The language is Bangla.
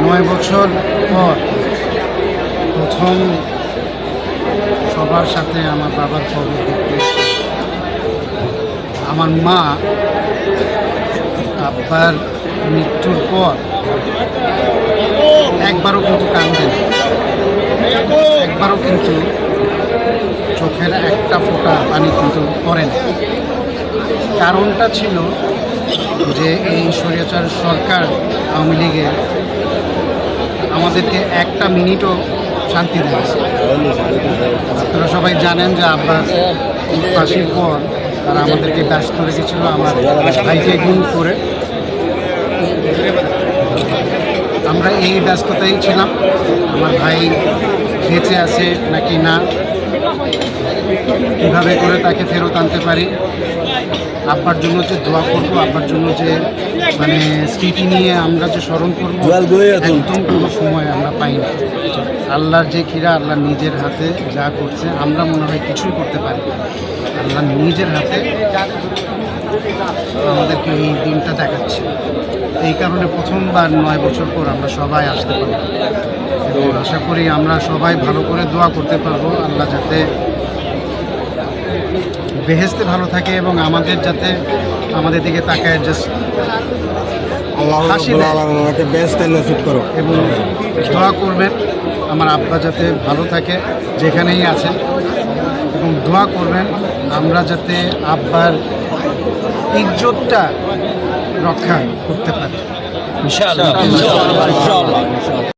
9 বছর পর প্রথম সবার সাথে আমার বাবার খবর দেখতে আমার মা আব্বার মৃত্যুর পর একবারও কিন্তু কাঁদেন, একবারও কিন্তু চোখের একটা ফোঁটা পানি কিন্তু পড়েন। কারণটা ছিল যে এই স্বৈরাচার সরকার আওয়ামী লীগের আমাদেরকে একটা মিনিটও শান্তি দেয়। আপনারা সবাই জানেন যে আব্বার ফাঁসির পর তারা আমাদেরকে ব্যস্ত রেখেছিল আমার ভাইকে গুম করে। আমরা এই ব্যস্ততাই ছিলাম, আমার ভাই বেঁচে আছে নাকি না, কীভাবে করে তাকে ফেরত আনতে পারি, আব্বার জন্য যে দোয়া করবো, আব্বার জন্য যে মানে স্মৃতি নিয়ে আমরা যে স্মরণ করবো, একদম কোনো সময় আমরা পাই না। আল্লাহর যে ক্রীড়া, আল্লাহ নিজের হাতে যা করছে আমরা মনে হয় কিছুই করতে পারি। আল্লাহ নিজের হাতে আমাদেরকে এই দিনটা দেখাচ্ছে। এই কারণে প্রথমবার 9 বছর পর আমরা সবাই আসতে পারবো এবং আশা করি আমরা সবাই ভালো করে দোয়া করতে পারবো আল্লাহ যাতে বেহেশতে ভালো থাকে এবং আমাদের যাতে আমাদের দিকে তাকায় জাস্ট হাসি দেয়। এবং দোয়া করবেন আমার আব্বা যাতে ভালো থাকে যেখানেই আছেন, এবং দোয়া করবেন আমরা যাতে আব্বার ইজ্জতটা রক্ষা করতে পারি। ইনশাআল্লাহ।